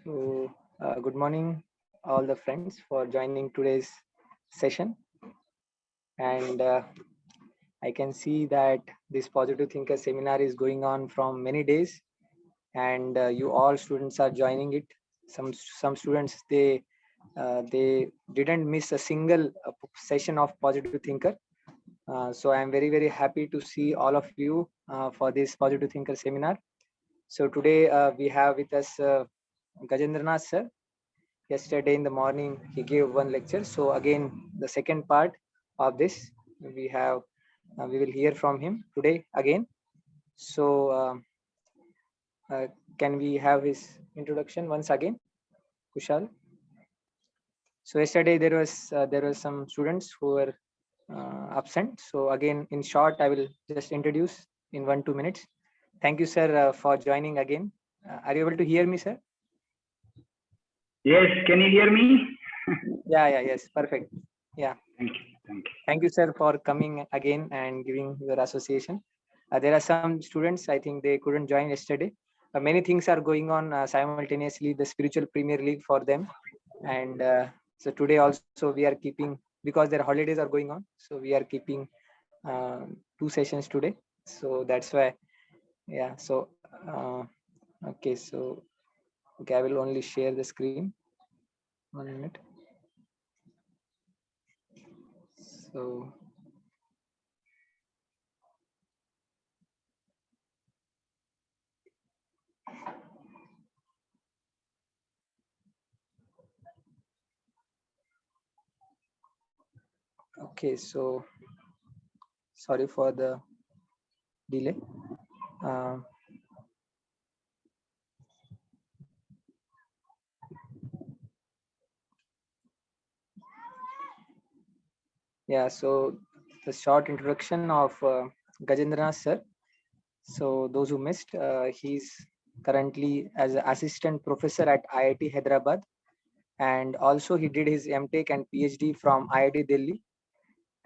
Good morning, all the friends, for joining today's session. And I can see that this Positive Thinker seminar is going on from many days, and you all students are joining it. Some students they didn't miss a single session of Positive Thinker. So I am very happy to see all of you for this Positive Thinker seminar. So today we have with us Gajendranath sir. Yesterday in the morning he gave one lecture, so again the second part of this we will hear from him today again. So uh, can we have his introduction once again, Kushal? So yesterday there was some students who were absent, so again in short I will just introduce in 1-2 minutes. Thank you sir for joining again. Are you able to hear me, sir? Yes, can you hear me? Yes, perfect. Yeah. Thank you sir for coming again and giving your association. There are some students, I think they couldn't join yesterday. Many things are going on simultaneously, the spiritual Premier League for them. And so today also we are keeping, because their holidays are going on, so we are keeping 2 sessions today. So that's why, yeah. So okay, so okay, I will only share the screen. 1 minute. So okay, so sorry for the delay. uh, Yeah, so the short introduction of Gajendranath sir. So those who missed, he's currently as an assistant professor at IIT Hyderabad, and also he did his MTech and PhD from IIT Delhi,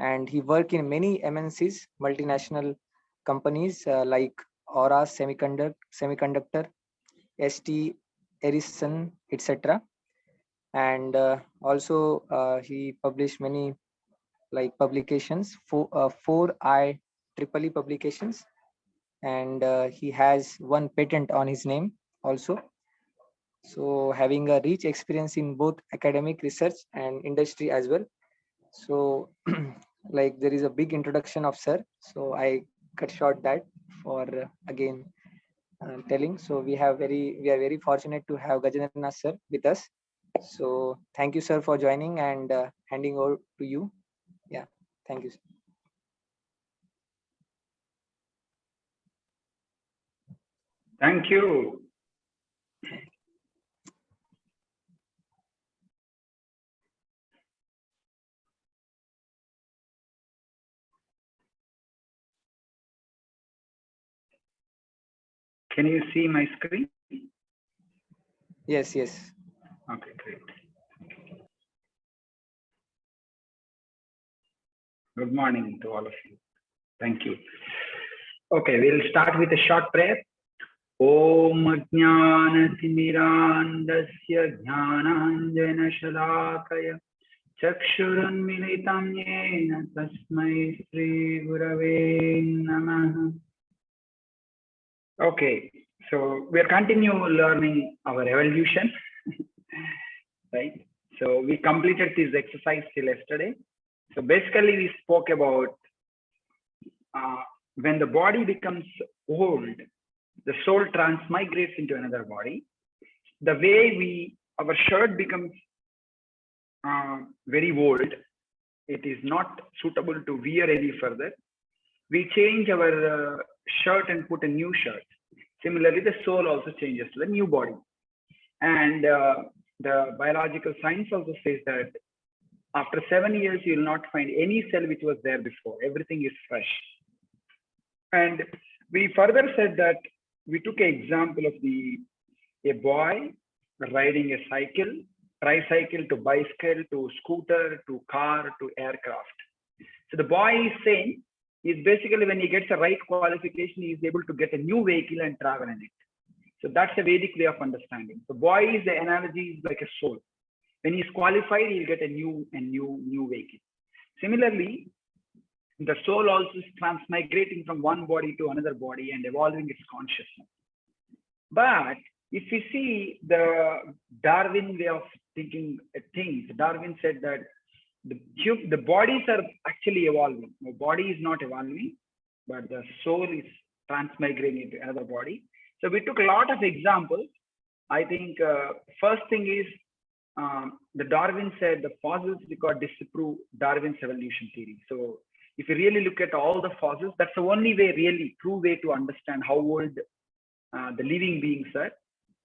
and he worked in many MNCs, multinational companies like Aura Semiconductor, ST Ericsson, etc. And also he published many like publications, four IEEE publications, and he has one patent on his name also. So having a rich experience in both academic research and industry as well. So like there is a big introduction of sir, so I cut short that for again telling. So we are very fortunate to have Gajendranath sir with us. So thank you sir for joining, and handing over to you. Yeah, thank you sir. Thank you. Can you see my screen? Yes. Okay, great. Good morning to all of you. Thank you. Okay, we'll start with a short prayer. Om Jnanatimirandasya Jnananjanashalakaya Chakshurunmilitam Yena Tasmai Shri Gurave Namaha. Okay, so we're continuing learning our evolution, right? So we completed this exercise till yesterday. So basically we spoke about when the body becomes old, the soul transmigrates into another body. The way our shirt becomes very old, it is not suitable to wear any further. We change our shirt and put a new shirt. Similarly, the soul also changes to the new body. And the biological science also says that after 7 years, you will not find any cell which was there before. Everything is fresh. And we further said that we took an example of a boy riding a cycle, tricycle to bicycle to scooter to car to aircraft. So the boy is saying is basically when he gets the right qualification, he is able to get a new vehicle and travel in it. So that's a Vedic way of understanding. The boy is the analogy is like a soul. When he's qualified, he'll get a new vehicle. Similarly, the soul also is transmigrating from one body to another body and evolving its consciousness. But if we see the Darwin way of thinking things, Darwin said that the bodies are actually evolving. The body is not evolving, but the soul is transmigrating into another body. So we took a lot of examples. I think first thing is the Darwin said the fossils record disprove Darwin's evolution theory. So if you really look at all the fossils, that's the only way, really true way to understand how old the living beings are.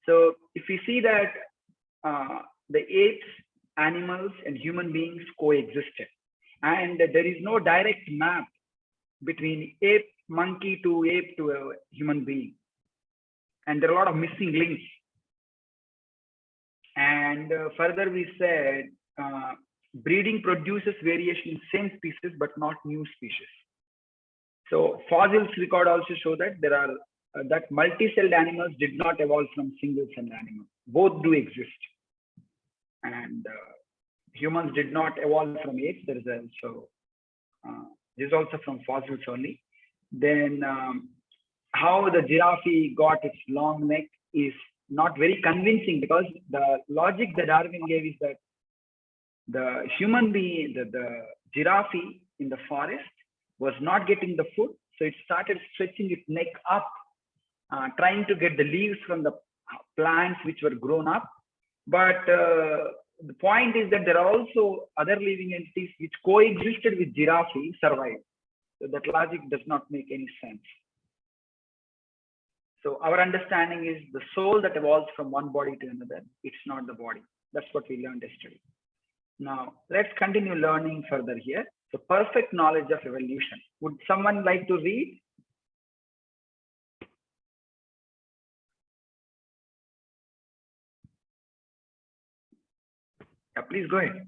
So if we see that the apes, animals, and human beings coexisted, and there is no direct map between ape, monkey to ape to a human being, and there are a lot of missing links. And further, we said breeding produces variation in same species but not new species. So fossils record also show that there are that multi-celled animals did not evolve from single-celled animals. Both do exist, and humans did not evolve from apes. There is also this is also from fossils only. Then how the giraffe got its long neck is not very convincing, because the logic that Darwin gave is that the human being, the giraffe in the forest was not getting the food, so it started stretching its neck up, trying to get the leaves from the plants which were grown up. But the point is that there are also other living entities which coexisted with giraffe, survived. So that logic does not make any sense. So our understanding is the soul that evolves from one body to another. It's not the body. That's what we learned yesterday. Now let's continue learning further here. So perfect knowledge of evolution. Would someone like to read? Yeah, please go ahead.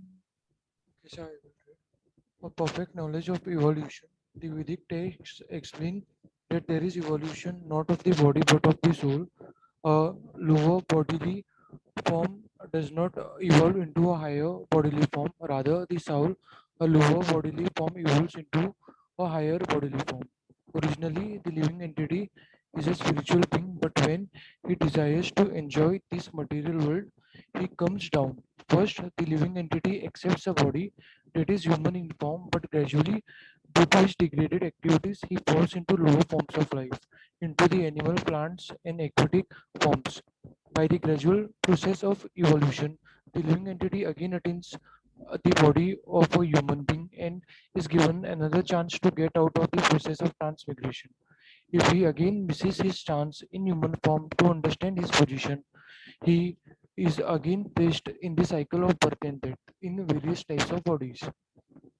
Yes, I will read. For perfect knowledge of evolution, the Vedic texts explain that there is evolution not of the body but of the soul. A lower bodily form does not evolve into a higher bodily form. Rather, the soul, a lower bodily form, evolves into a higher bodily form. Originally, the living entity is a spiritual being, but when he desires to enjoy this material world, he comes down. First, the living entity accepts a body that is human in form, but gradually, due to his degraded activities, he falls into lower forms of life, into the animal, plants, and aquatic forms. By the gradual process of evolution, the living entity again attains the body of a human being and is given another chance to get out of the process of transmigration. If he again misses his chance in human form to understand his position, he is again placed in the cycle of birth and death in various types of bodies.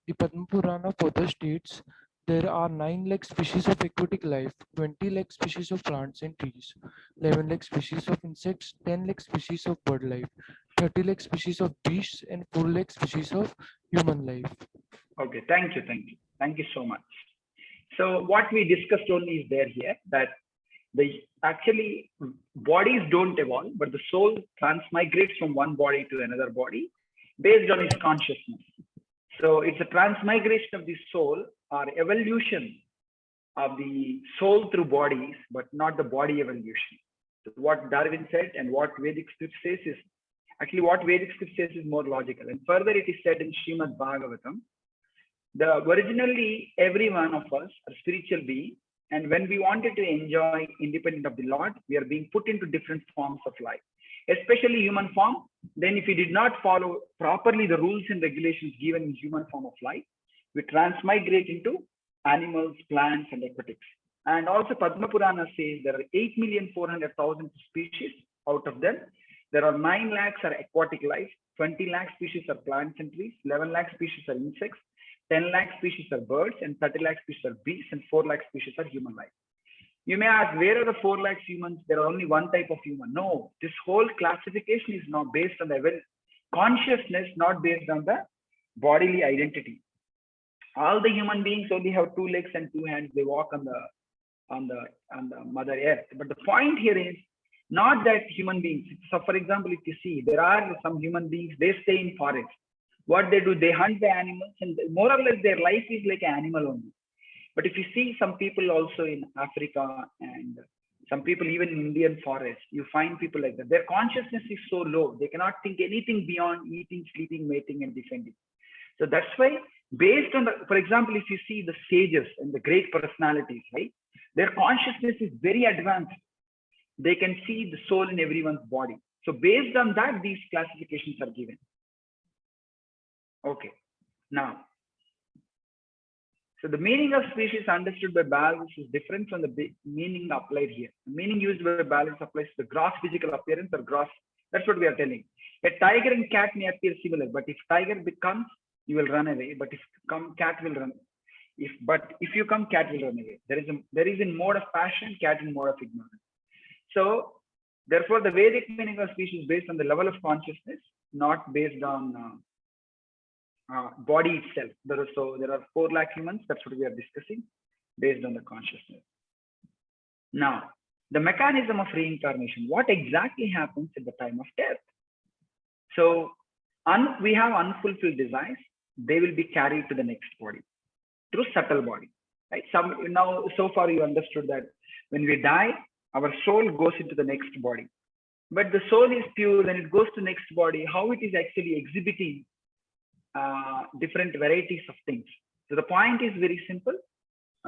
The Padma Purana further states there are 9 lakh species of aquatic life, 20 lakh species of plants and trees, 11 lakh species of insects, 10 lakh species of bird life, 30 lakh species of beasts, and 4 lakh species of human life. Okay, thank you so much. So what we discussed only is there here, that the actually bodies don't evolve, but the soul transmigrates from one body to another body based on its consciousness. So it's a transmigration of the soul or evolution of the soul through bodies, but not the body evolution. So what Darwin said and what Vedic script says is actually what Vedic script says is more logical. And further, it is said in Srimad Bhagavatam, originally every one of us are spiritual beings, and when we wanted to enjoy independent of the Lord, we are being put into different forms of life, especially human form. Then if we did not follow properly the rules and regulations given in human form of life, we transmigrate into animals, plants, and aquatics. And also Padma Purana says there are 8,400,000 species. Out of them, there are 9 lakhs are aquatic life, 20 lakh species are plants and trees, 11 lakh species are insects, 10 lakh species are birds, and 30 lakh species are beasts, and 4 lakh species are human life. You may ask, where are the 4 lakhs humans? There are only one type of human. No, this whole classification is not based on the consciousness, not based on the bodily identity. All the human beings only have 2 legs and 2 hands. They walk on the mother earth. But the point here is Not that human beings. So, for example, if you see, there are some human beings, they stay in forest. What they do, they hunt the animals, and more or less their life is like an animal only. But if you see some people also in Africa and some people even in Indian forest, you find people like that. Their consciousness is so low, they cannot think anything beyond eating, sleeping, mating, and defending. So that's why, based on the, for example, if you see the sages and the great personalities, right, their consciousness is very advanced. They can see the soul in everyone's body. So based on that, these classifications are given. Okay, now, so the meaning of species understood by biologists is different from the meaning applied here. The meaning used by biologists applies to the gross physical appearance or gross, that's what we are telling. A tiger and cat may appear similar, but if tiger becomes, you will run away. But if come, cat will run. If you come, cat will run away. There is in mode of passion, cat in mode of ignorance. So therefore, the Vedic meaning of species is based on the level of consciousness, not based on body itself. There are 4 lakh humans. That's what we are discussing, based on the consciousness. Now, the mechanism of reincarnation. What exactly happens at the time of death? So we have unfulfilled desires. They will be carried to the next body through subtle body. Right? Now, so far you understood that when we die, our soul goes into the next body. But the soul is pure. When it goes to next body, how it is actually exhibiting different varieties of things. So the point is very simple.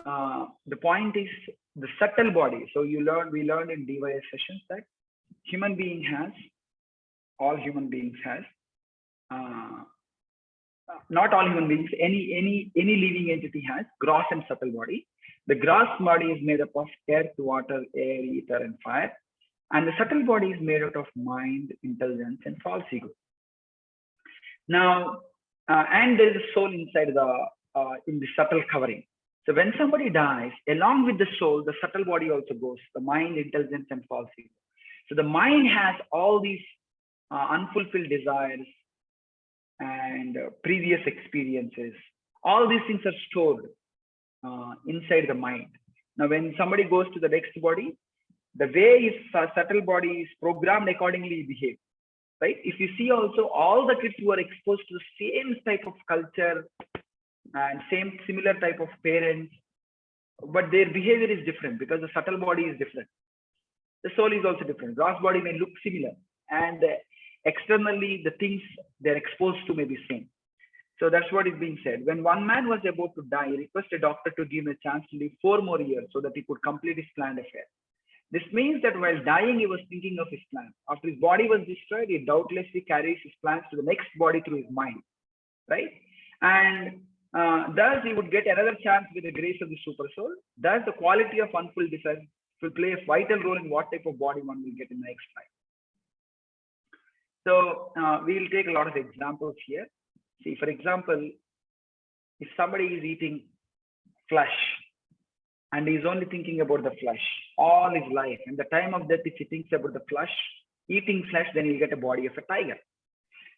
The point is the subtle body. So we learned in DYS sessions that all human beings has, not all human beings, any living entity has gross and subtle body. The gross body is made up of earth, water, air, ether, and fire. And the subtle body is made out of mind, intelligence, and false ego. Now, and there is a soul inside in the subtle covering. So when somebody dies, along with the soul, the subtle body also goes, the mind, intelligence, and false ego. So the mind has all these unfulfilled desires and previous experiences. All these things are stored inside the mind. Now, when somebody goes to the next body, the way his subtle body is programmed accordingly behave. Right? If you see also all the kids who are exposed to the same type of culture and similar type of parents, but their behavior is different because the subtle body is different. The soul is also different. Gross body may look similar, and externally the things they're exposed to may be same. So that's what is being said. When one man was about to die, he requested a doctor to give him a chance to live 4 more years so that he could complete his planned affair. This means that while dying, he was thinking of his plan. After his body was destroyed, he doubtlessly carries his plans to the next body through his mind, right? And thus he would get another chance with the grace of the super soul. Thus the quality of unfulfilled desires will play a vital role in what type of body one will get in the next life. So we will take a lot of examples here. See, for example, if somebody is eating flesh and he is only thinking about the flesh all his life, and the time of death, if he thinks about the flesh, eating flesh, then he'll get a body of a tiger.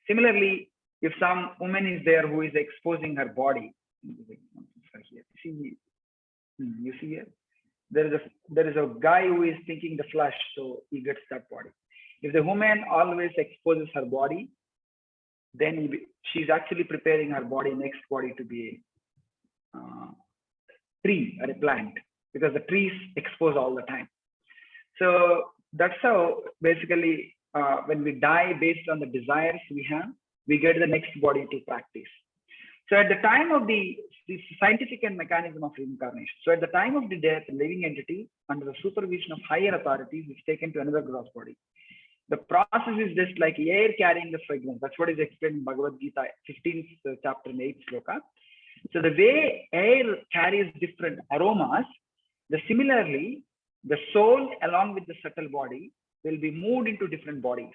Similarly, if some woman is there who is exposing her body, you see here, there is a guy who is thinking the flesh, so he gets that body. If the woman always exposes her body, then she's actually preparing her body, next body, to be a tree or a plant, because the trees expose all the time. So that's how basically when we die based on the desires we have, we get the next body to practice. So at the time of the scientific and mechanism of reincarnation. So at the time of the death, the living entity under the supervision of higher authorities is taken to another gross body. The process is just like air carrying the fragrance. That's what is explained in Bhagavad Gita, 15th chapter, 8th sloka. So the way air carries different aromas, similarly, the soul along with the subtle body will be moved into different bodies.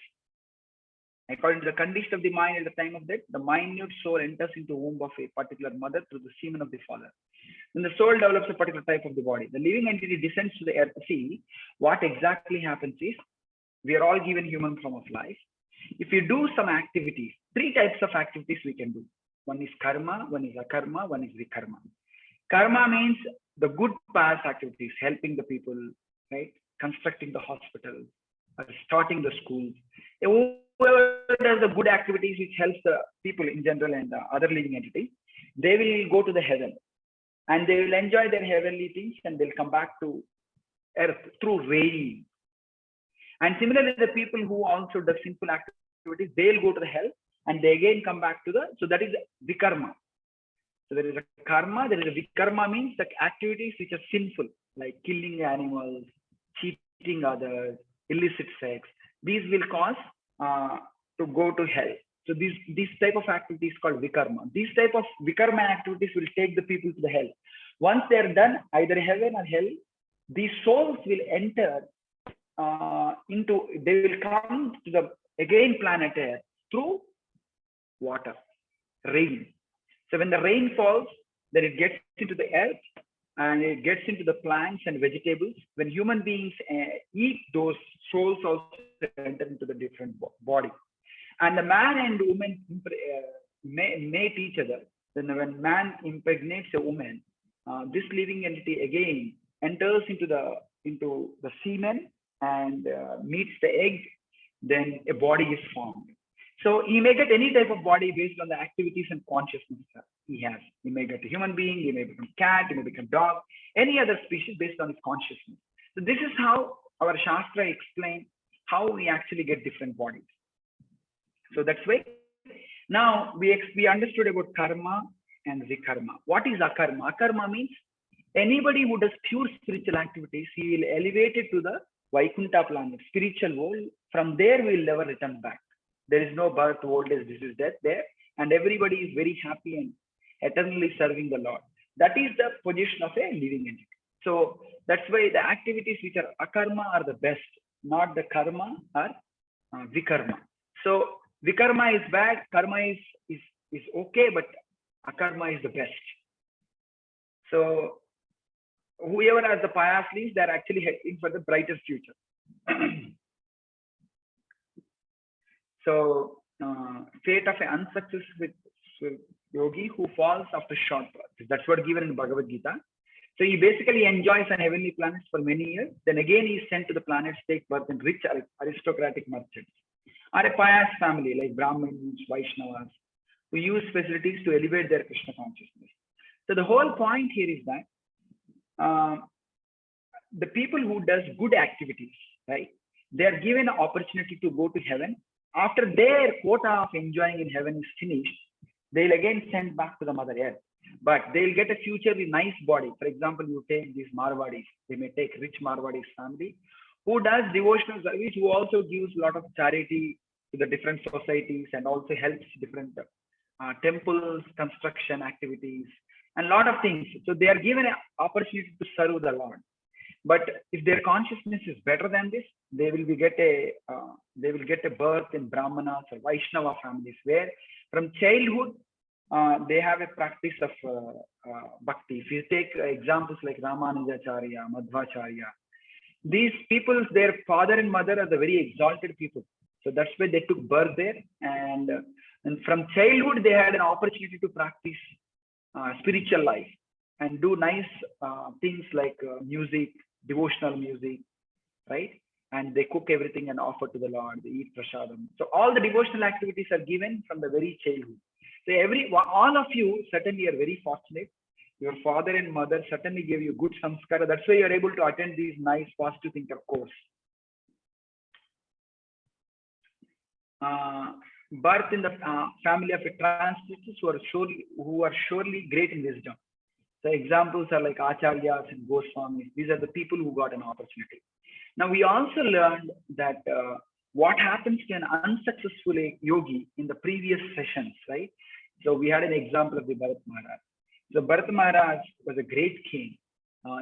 According to the condition of the mind at the time of death, the minute soul enters into the womb of a particular mother through the semen of the father. When the soul develops a particular type of the body, the living entity descends to the earth. See, what exactly happens is, we are all given human form of life. If we do some activities, 3 types of activities we can do. One is karma, one is akarma, one is vikarma. Karma means the good past activities, helping the people, right? Constructing the hospital, starting the schools. Whoever does the good activities which helps the people in general and other living entities, they will go to the heaven and they will enjoy their heavenly things and they'll come back to earth through rain. And similarly, the people who also do sinful activities, they'll go to the hell and they again come back to the, so that is vikarma. So there is a karma, there is a vikarma, means the activities which are sinful, like killing animals, cheating others, illicit sex. These will cause to go to hell. So these type of activities called vikarma. These type of vikarma activities will take the people to the hell. Once they are done, either heaven or hell, these souls will enter they will come to the again planet Earth through water, rain. So when the rain falls, then it gets into the earth and it gets into the plants and vegetables. When human beings eat, those souls also enter into the different body. And the man and woman mate each other. Then when man impregnates a woman, this living entity again enters into the semen and meets the egg, then a body is formed. So he may get any type of body based on the activities and consciousness he has. He may get a human being, he may become cat, he may become dog, any other species based on his consciousness. So this is how our Shastra explains how we actually get different bodies. So that's why now we understood about karma and vikarma. What is akarma? Akarma means anybody who does pure spiritual activities, he will elevate it to the Vaikuntha planet, spiritual world. From there, we will never return back. There is no birth, old age, disease, death there. And everybody is very happy and eternally serving the Lord. That is the position of a living entity. So that's why the activities which are akarma are the best, not the karma or vikarma. So vikarma is bad, karma is okay, but akarma is the best. So whoever has the pious leaves, they're actually heading for the brighter future. So fate of an unsuccessful yogi who falls after short birth. That's what given in Bhagavad Gita. So he basically enjoys on heavenly planets for many years. Then again he is sent to the planets, take birth in rich aristocratic merchants or a pious family like Brahmins, Vaishnavas, who use facilities to elevate their Krishna consciousness. So the whole point here is that the people who does good activities, right? They are given an opportunity to go to heaven. After their quota of enjoying in heaven is finished, they'll again send back to the Mother Earth. But they'll get a future with nice body. For example, you take these Marwadis. They may take rich Marwadis family who does devotional service, who also gives a lot of charity to the different societies and also helps different temples, construction activities, and a lot of things. So they are given an opportunity to serve the Lord. But if their consciousness is better than this, they will get a birth in Brahmanas or Vaishnava families, where from childhood they have a practice of bhakti. If you take examples like Ramanujacharya, Madhvacharya, these people, their father and mother are the very exalted people. So that's why they took birth there, and from childhood they had an opportunity to practice spiritual life and do nice things like music, devotional music, right? And they cook everything and offer to the Lord. They eat prasadam. So all the devotional activities are given from the very childhood. So all of you certainly are very fortunate. Your father and mother certainly gave you good samskara. That's why you are able to attend these nice positive thinker course. Birth in the family of a transcendentalists who are surely great in wisdom. The examples are like Acharyas and Goswamis. These are the people who got an opportunity. Now we also learned that what happens to an unsuccessful yogi in the previous sessions, right? So we had an example of the Bharat Maharaj. So Bharat Maharaj was a great king.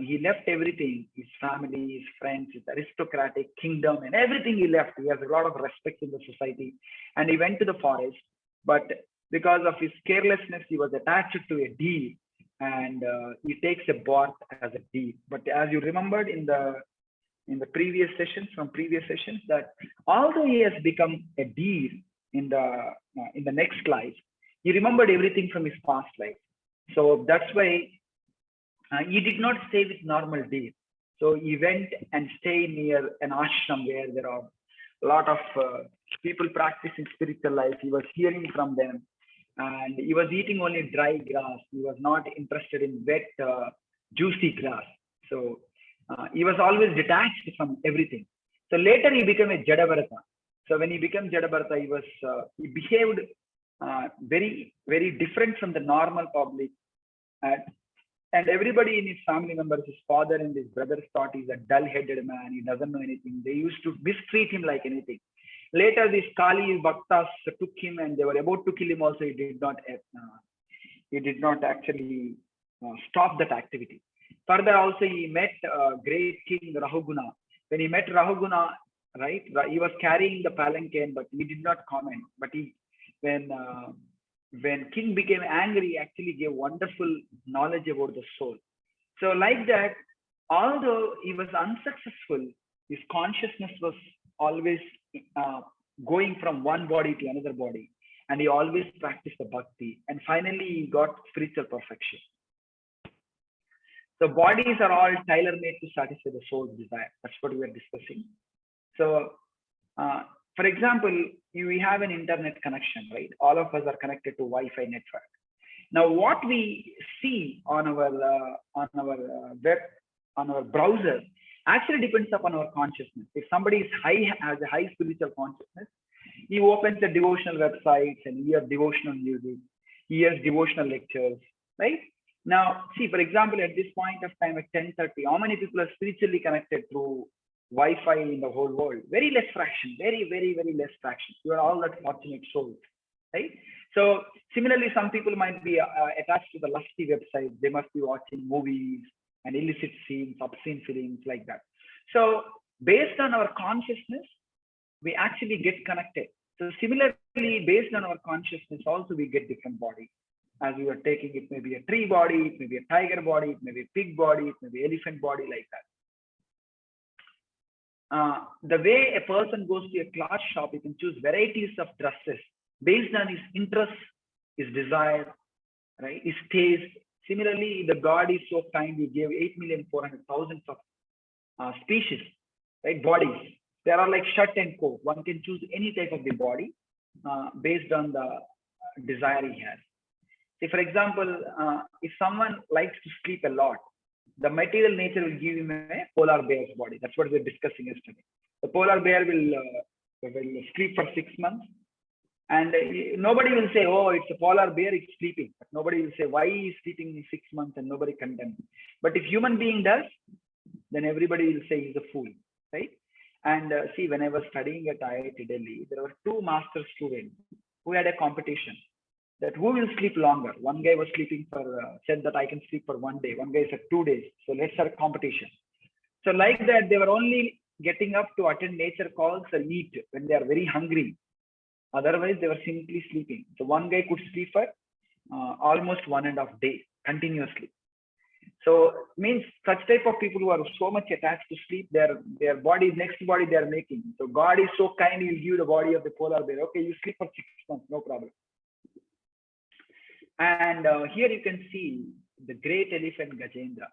He left everything, his family, his friends, his aristocratic kingdom, and everything he left. He has a lot of respect in the society. And he went to the forest. But because of his carelessness, he was attached to a deer. And he takes a birth as a deer. But as you remembered in the previous sessions, that although he has become a deer in the next life, he remembered everything from his past life. So that's why he did not stay with normal deer. So he went and stayed near an ashram where there are A lot of people practicing spiritual life. He was hearing from them, and he was eating only dry grass. He was not interested in wet, juicy grass. So he was always detached from everything. So later he became a Jadavarata. So when he became Jadavarata, he behaved very, very different from the normal public. And everybody in his family members, his father and his brothers, thought he's a dull-headed man. He doesn't know anything. They used to mistreat him like anything. Later, these Kali Bhaktas took him and they were about to kill him. Also, he did not actually stop that activity. Further, also he met great king Rahuguna. When he met Rahuguna, right, he was carrying the palanquin, but he did not comment. But when king became angry, he actually gave wonderful knowledge about the soul. So like that, although he was unsuccessful, his consciousness was always going from one body to another body, and he always practiced the bhakti, and finally he got spiritual perfection. So bodies are all tailor-made to satisfy the soul's desire. That's what we are discussing. So for example, we have an internet connection, right? All of us are connected to Wi-Fi network. Now, what we see on our web, on our browser, actually depends upon our consciousness. If somebody has a high spiritual consciousness, he opens the devotional websites and hears devotional music, he hears devotional lectures, right? Now, see, for example, at this point of time at 10:30, how many people are spiritually connected through Wi-Fi in the whole world? Very less fraction, very, very, very less fraction. You are all that fortunate souls, right? So similarly, some people might be attached to the lusty website. They must be watching movies and illicit scenes, obscene films like that. So based on our consciousness, we actually get connected. So similarly, based on our consciousness, also we get different bodies. As we are taking, it may be a tree body, it may be a tiger body, it may be a pig body, it may be elephant body, like that. The way a person goes to a cloth shop, he can choose varieties of dresses based on his interest, his desire, right? His taste. Similarly, the God is so kind, he gave 8,400,000 of species, right? Bodies. There are like shirt and coat. One can choose any type of the body based on the desire he has. Say, for example, if someone likes to sleep a lot, the material nature will give him a polar bear's body. That's what we were discussing yesterday. The polar bear will sleep for 6 months, and nobody will say, "Oh, it's a polar bear, it's sleeping." But nobody will say why he is sleeping in 6 months, and nobody condemns. But if human being does, then everybody will say he's a fool, right? And see, when I was studying at IIT Delhi, there were 2 master students who had a competition, that who will sleep longer. One guy was sleeping for, said that I can sleep for 1 day. One guy said 2 days. So let's have a competition. So like that, they were only getting up to attend nature calls or eat when they are very hungry. Otherwise, they were simply sleeping. So one guy could sleep for almost 1.5 days continuously. So means such type of people who are so much attached to sleep, their body, next body they are making. So God is so kind, he'll give the body of the polar bear. Okay, you sleep for 6 months, no problem. And here you can see the great elephant Gajendra.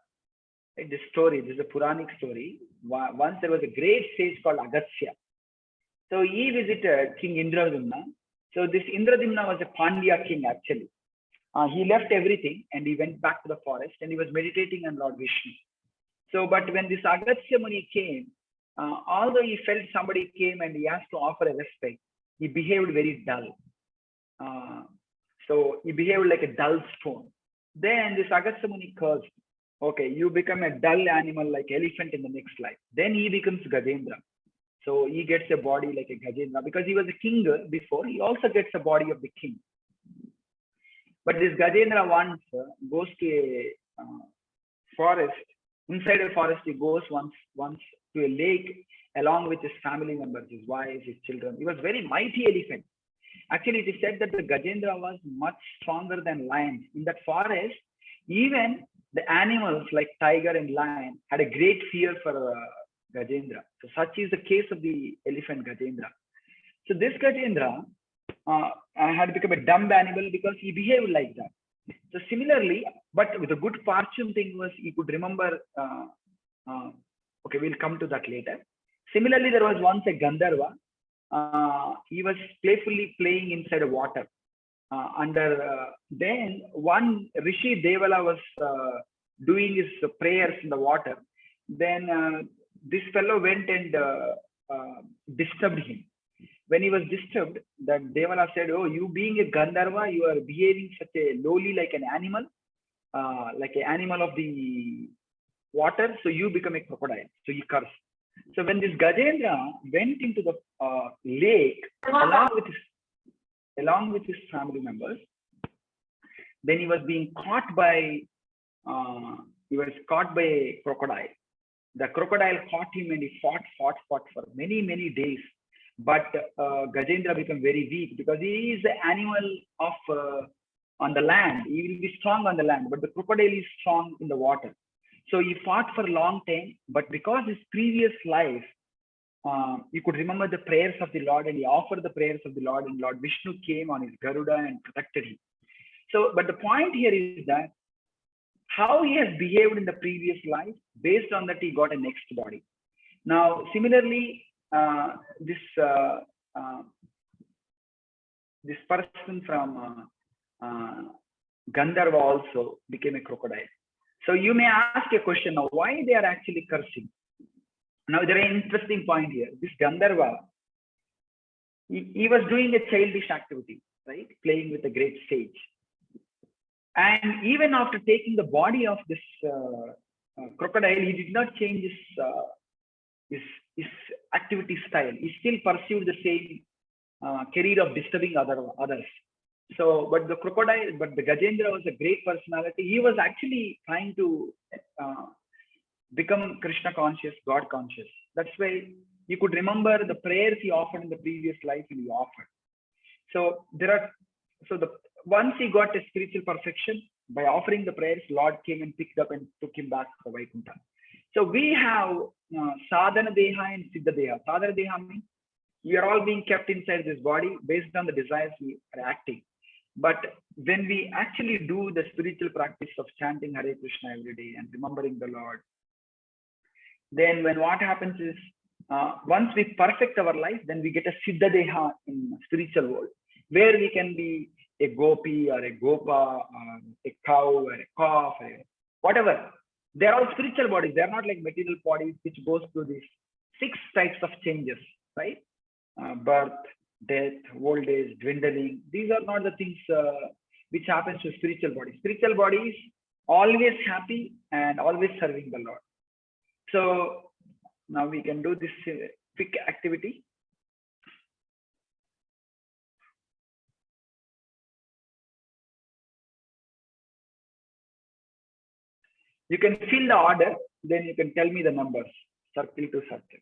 Right? This story, this is a Puranic story. Once there was a great sage called Agastya. So he visited King Indradumna. So this Indradumna was a Pandya king actually. He left everything and he went back to the forest and he was meditating on Lord Vishnu. So, but when this Agastya Muni came, although he felt somebody came and he asked to offer a respect, he behaved very dull. So he behaved like a dull stone. Then this Agastya Muni cursed. Okay, you become a dull animal like elephant in the next life. Then he becomes Gajendra. So he gets a body like a Gajendra because he was a king before. He also gets a body of the king. But this Gajendra once goes to a forest. Inside a forest, he goes once to a lake along with his family members, his wife, his children. He was very mighty elephant. Actually, it is said that the Gajendra was much stronger than lions. In that forest, even the animals like tiger and lion had a great fear for Gajendra. So such is the case of the elephant Gajendra. So this Gajendra had become a dumb animal because he behaved like that. So similarly, but with a good fortune thing was he could remember, okay, we'll come to that later. Similarly, there was once a Gandharva he was playfully playing inside the water. Then one Rishi Devala was doing his prayers in the water. Then this fellow went and disturbed him. When he was disturbed, that Devala said, "Oh, you being a Gandharva, you are behaving such a lowly like an animal, like an animal of the water. So you become a crocodile." So he cursed. So when this Gajendra went into the lake along with his family members, then he was being caught by a crocodile. The crocodile caught him and he fought for many days. But Gajendra became very weak because he is an animal of on the land. He will be strong on the land, but the crocodile is strong in the water. So he fought for a long time, but because his previous life, he could remember the prayers of the Lord, and he offered the prayers of the Lord, and Lord Vishnu came on his Garuda and protected him. So, but the point here is that how he has behaved in the previous life, based on that he got a next body. Now, similarly, this person from Gandharva also became a crocodile. So you may ask a question now, why they are actually cursing? Now there is an interesting point here. This Gandharva, he was doing a childish activity, right? Playing with a great sage. And even after taking the body of this crocodile, he did not change his activity style. He still pursued the same career of disturbing others. So, but the Gajendra was a great personality. He was actually trying to become Krishna conscious, God conscious. That's why you could remember the prayers he offered in the previous life, and he offered. So once he got a spiritual perfection by offering the prayers, Lord came and picked up and took him back to Vaikuntha. So we have sadhana deha and siddha deha. Sadhana deha means we are all being kept inside this body based on the desires we are acting. But when we actually do the spiritual practice of chanting Hare Krishna every day and remembering the Lord, then what happens is, once we perfect our life, then we get a siddha deha in spiritual world, where we can be a gopi or a gopa, or a cow or a calf, or whatever. They're all spiritual bodies. They're not like material bodies which goes through these 6 types of changes, right? Birth, death, old age, dwindling. These are not the things which happens to spiritual bodies. Spiritual bodies always happy and always serving the Lord. So now we can do this quick activity. You can fill the order, then you can tell me the numbers, circle to circle.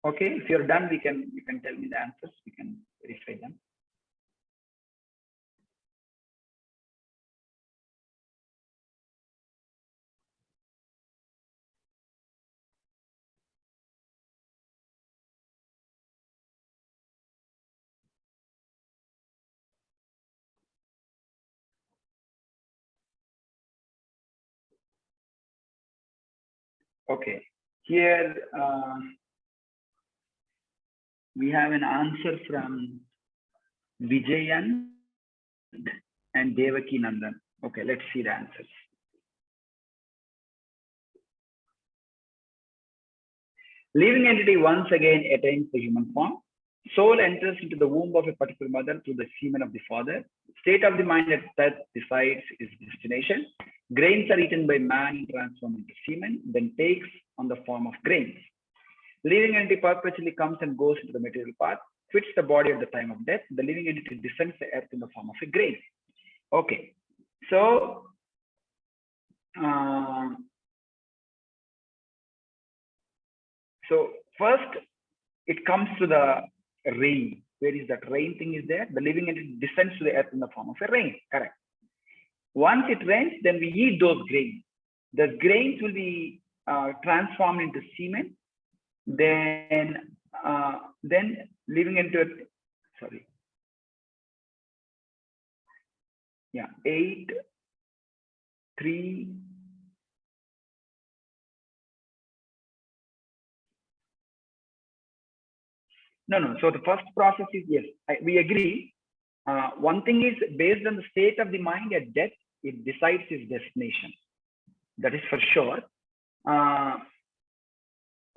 Okay, if you're done, you can tell me the answers. We can verify them. Okay, here we have an answer from Vijayan and Devaki Nandan. Okay, let's see the answers. Living entity once again attains the human form. Soul enters into the womb of a particular mother through the semen of the father. State of the mind at that decides its destination. Grains are eaten by man and transformed into semen, then takes on the form of grains. Living entity perpetually comes and goes into the material path, quits the body at the time of death. The living entity descends the earth in the form of a grain. Okay, so first it comes to the rain. Where is that rain thing is there? The living entity descends to the earth in the form of a rain. Correct. Once it rains, then we eat those grains. The grains will be transformed into semen. Then living into it. Sorry. Yeah, 8, 3. No. So the first process is, yes, we agree. One thing is, based on the state of the mind at death, it decides its destination. That is for sure.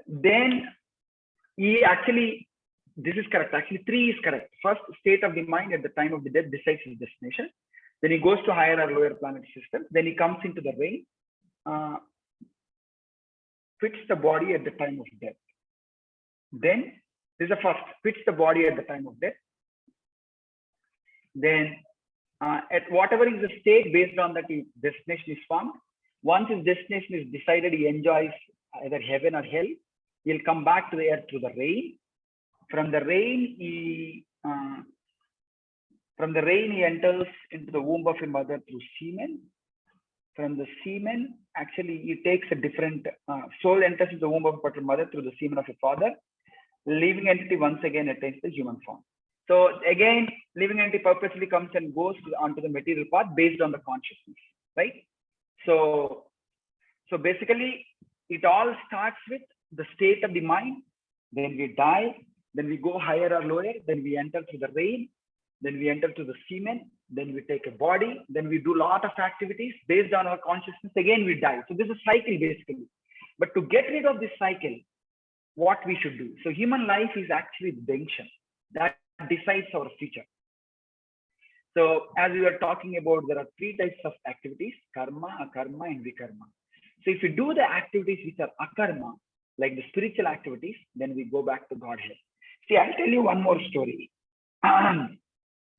Then this is correct. Actually, 3 is correct. First, state of the mind at the time of the death decides his destination. Then he goes to higher or lower planet system. Then he comes into the rain, quits the body at the time of death. Then this is the first, quits the body at the time of death. Then at whatever is the state, based on that his destination is formed. Once his destination is decided, he enjoys either heaven or hell. He'll come back to the earth through the rain. From the rain, he enters into the womb of a mother through semen. From the semen, actually, he takes a different soul enters into the womb of a mother through the semen of a father. Living entity once again attains the human form. So again, living entity purposely comes and goes onto the material path based on the consciousness, right? So basically, it all starts with the state of the mind. Then we die. Then we go higher or lower. Then we enter through the rain. Then we enter to the semen. Then we take a body. Then we do a lot of activities based on our consciousness. Again, we die. So this is a cycle basically. But to get rid of this cycle, what we should do? So human life is actually the junction that decides our future. So as we were talking about, there are 3 types of activities: karma, akarma, and vikarma. So if we do the activities which are akarma, like the spiritual activities, then we go back to Godhead. See, I'll tell you one more story.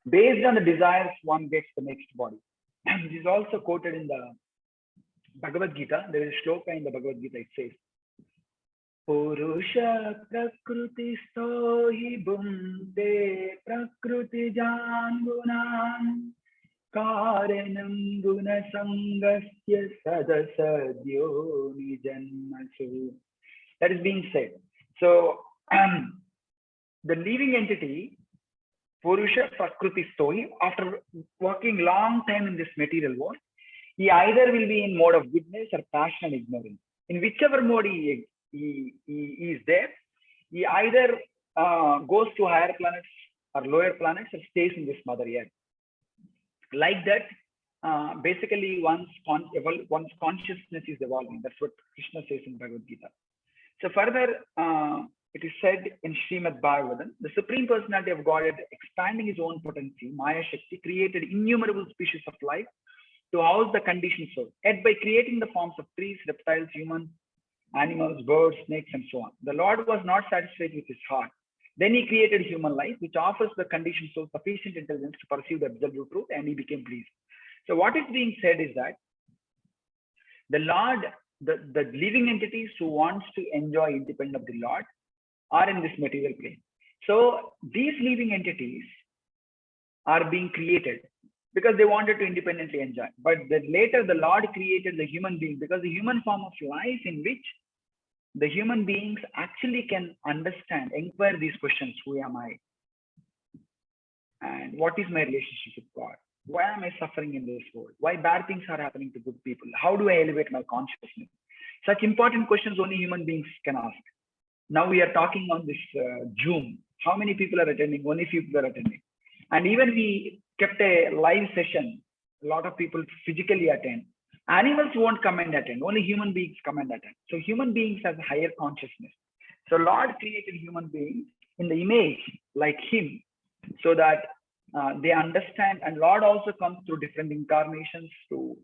Based on the desires, one gets the next body. And this is also quoted in the Bhagavad Gita. There is a shloka in the Bhagavad Gita. It says, Purusha prakriti stohi bhunte prakriti jangunam karanam guna sangasya sadasadyo nijanmasu. That is being said. So the living entity, Purusha prakriti stohi, after working long time in this material world, he either will be in mode of goodness or passion and ignorance. In whichever mode he is there, he either goes to higher planets or lower planets or stays in this mother earth. Like that, basically one's consciousness is evolving. That's what Krishna says in Bhagavad Gita. So further, it is said in Srimad Bhagavatam, the Supreme Personality of Godhead, expanding his own potency, Maya Shakti, created innumerable species of life to house the conditioned soul. Yet by creating the forms of trees, reptiles, humans, animals, birds, snakes, and so on, the Lord was not satisfied with his heart. Then he created human life, which offers the conditioned soul sufficient intelligence to perceive the absolute truth, and he became pleased. So what is being said is that the Lord, the living entities who wants to enjoy independent of the Lord are in this material plane. So these living entities are being created because they wanted to independently enjoy. But then later the Lord created the human being, because the human form of life in which the human beings actually can understand, inquire these questions: who am I? And what is my relationship with God? Why am I suffering in this world? Why bad things are happening to good people? How do I elevate my consciousness? Such important questions only human beings can ask. Now we are talking on this Zoom. How many people are attending? Only few people are attending. And even we kept a live session. A lot of people physically attend. Animals won't come and attend. Only human beings come and attend. So human beings have higher consciousness. So Lord created human beings in the image like him, so that they understand. And Lord also comes through different incarnations to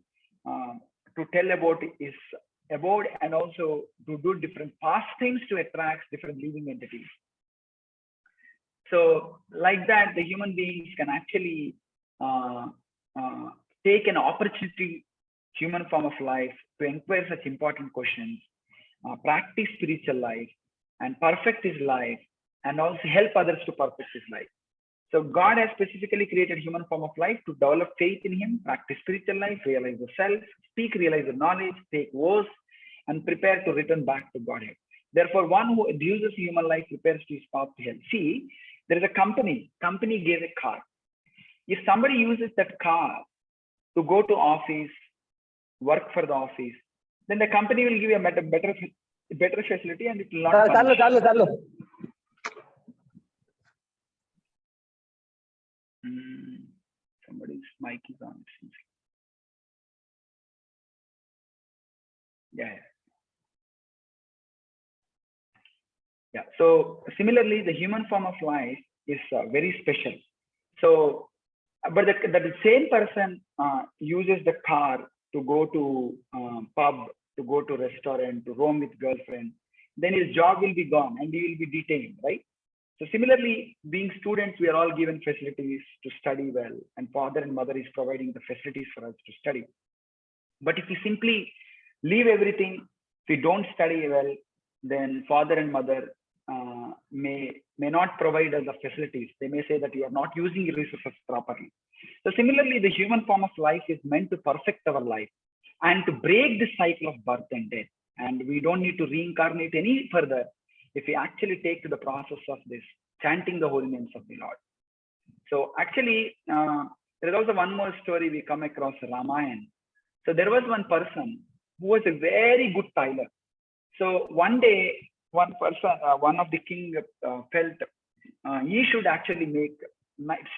tell about his abode, and also to do different pastimes to attract different living entities. So like that, the human beings can actually uh, take an opportunity, human form of life, to inquire such important questions, practice spiritual life, and perfect his life, and also help others to perfect his life. So God has specifically created human form of life to develop faith in him, practice spiritual life, realize the self, speak, realize the knowledge, take vows, and prepare to return back to Godhead. Therefore, one who abuses human life prepares to his path to hell. See, there is a company gave a car. If somebody uses that car to go to office, work for the office, then the company will give you a better facility, and it will not punish. Somebody's mic is on, it seems. Yeah. So similarly, the human form of life is very special. So, but the same person uses the car to go to pub, to go to restaurant, to roam with girlfriend, then his job will be gone and he will be detained, right? So similarly, being students, we are all given facilities to study well, and father and mother is providing the facilities for us to study. But if we simply leave everything, if we don't study well, then father and mother may not provide us the facilities. They may say that you are not using resources properly. So similarly, the human form of life is meant to perfect our life and to break the cycle of birth and death. And we don't need to reincarnate any further if we actually take to the process of this, chanting the holy names of the Lord. So actually, there is also one more story we come across, Ramayana. So there was one person who was a very good tailor. So one day, one person, one of the king felt he should actually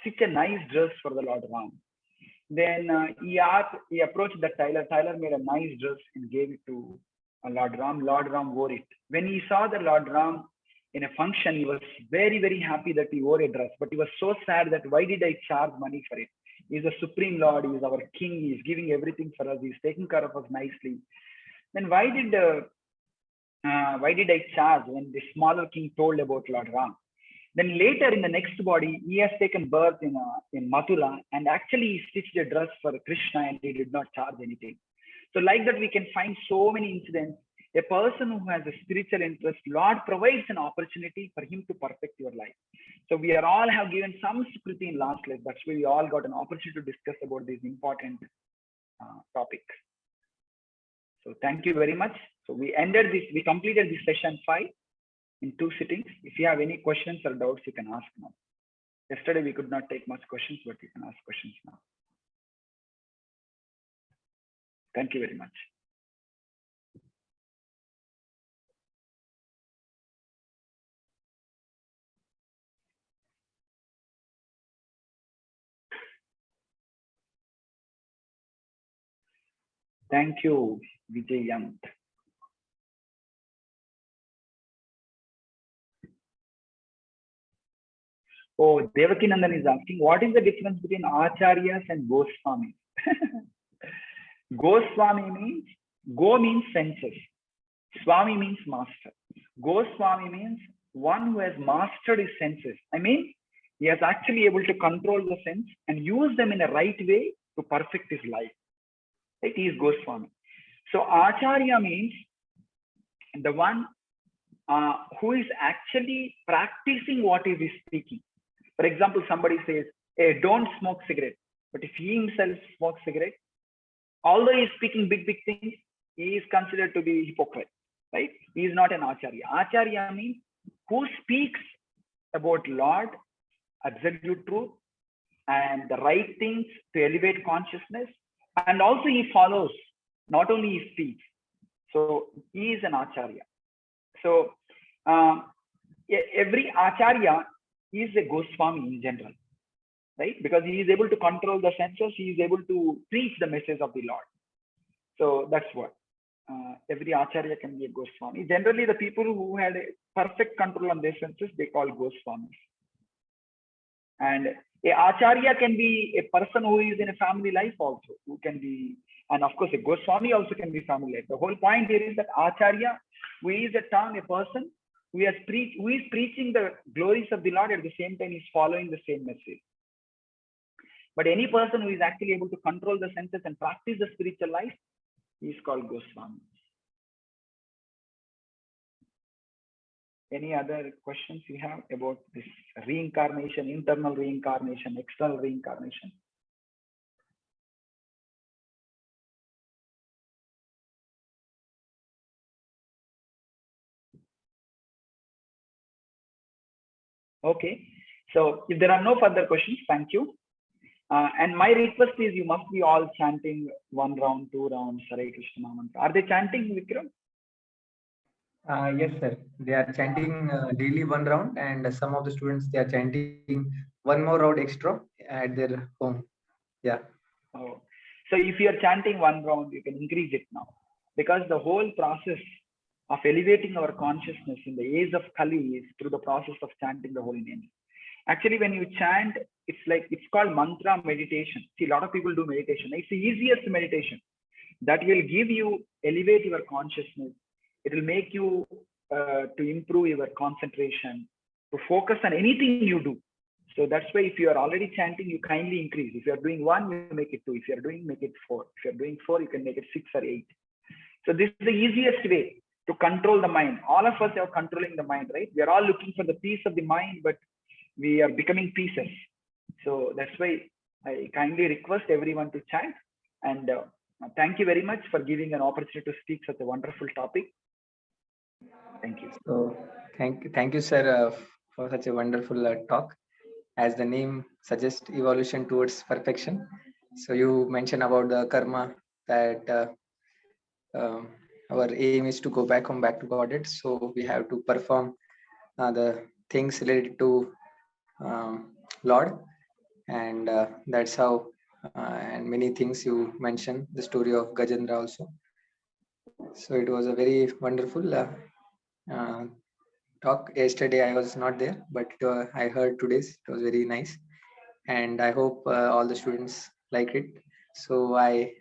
stitch a nice dress for the Lord Ram. Then he approached the tailor. Tailor made a nice dress and gave it to Lord Ram. Lord Ram wore it. When he saw the Lord Ram in a function, he was very, very happy that he wore a dress. But he was so sad that why did I charge money for it? He's a supreme Lord. He's our king. He's giving everything for us. He's taking care of us nicely. Then why did I charge when the smaller king told about Lord Ram? Then later in the next body, he has taken birth in Mathura, and actually he stitched a dress for Krishna and he did not charge anything. So like that, we can find so many incidents. A person who has a spiritual interest, Lord provides an opportunity for him to perfect your life. So we are all have given some Sukriti in last life. That's why we all got an opportunity to discuss about these important topics. So thank you very much. So we completed this session 5 in 2 sittings. If you have any questions or doubts, you can ask now. Yesterday we could not take much questions, but you can ask questions now. Thank you very much. Thank you, Vijayant. Oh, Devaki Nandan is asking, what is the difference between Acharyas and Goswamis? Goswami means, Go means senses. Swami means master. Goswami means one who has mastered his senses. I mean, he has actually able to control the sense and use them in a right way to perfect his life. Right? He is Goswami. So Acharya means the one who is actually practicing what he is speaking. For example, somebody says, hey, don't smoke cigarette. But if he himself smokes cigarette, although he is speaking big things, he is considered to be hypocrite, right? He is not an Acharya. Acharya means who speaks about Lord, absolute truth, and the right things to elevate consciousness. And also he follows, not only he speaks. So he is an Acharya. So every Acharya is a Goswami in general, right? Because he is able to control the senses, he is able to preach the message of the Lord. So that's what. every acharya can be a Goswami. Generally, the people who had a perfect control on their senses, they call Goswamis. And a acharya can be a person who is in a family life also, who can be, and of course, a Goswami also can be family life. The whole point here is that acharya, who is a term, a person who is preaching the glories of the Lord, at the same time is following the same message. But any person who is actually able to control the senses and practice the spiritual life, he is called Goswami. Any other questions you have about this reincarnation, internal reincarnation, external reincarnation? Okay, so if there are no further questions, thank you. And my request is you must be all chanting 1 round, 2 rounds, Hare Krishna Mantra. Are they chanting, Vikram? Yes, sir. They are chanting daily 1 round, and some of the students, they are chanting 1 more round extra at their home. Yeah. Oh. So if you are chanting 1 round, you can increase it now, because the whole process of elevating our consciousness in the age of Kali is through the process of chanting the holy name. Actually, when you chant, it's called mantra meditation. See, a lot of people do meditation. It's the easiest meditation that will give you, elevate your consciousness. It will make you to improve your concentration, to focus on anything you do. So that's why if you are already chanting, you kindly increase. If you are doing 1, you make it 2. If you are doing, make it 4. If you are doing 4, you can make it 6 or 8. So this is the easiest way to control the mind. All of us are controlling the mind, right? We are all looking for the peace of the mind, but we are becoming pieces. So that's why I kindly request everyone to chant. And thank you very much for giving an opportunity to speak such a wonderful topic. Thank you. So thank you, sir, for such a wonderful talk. As the name suggests, evolution towards perfection. So you mentioned about the karma, that our aim is to go back to Godhead. So we have to perform the things related to Lord, and that's how. And many things you mentioned, the story of Gajendra also. So it was a very wonderful talk. Yesterday I was not there, but I heard today's. It was very nice, and I hope all the students like it. So I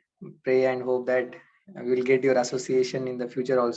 pray and hope that we will get your association in the future also.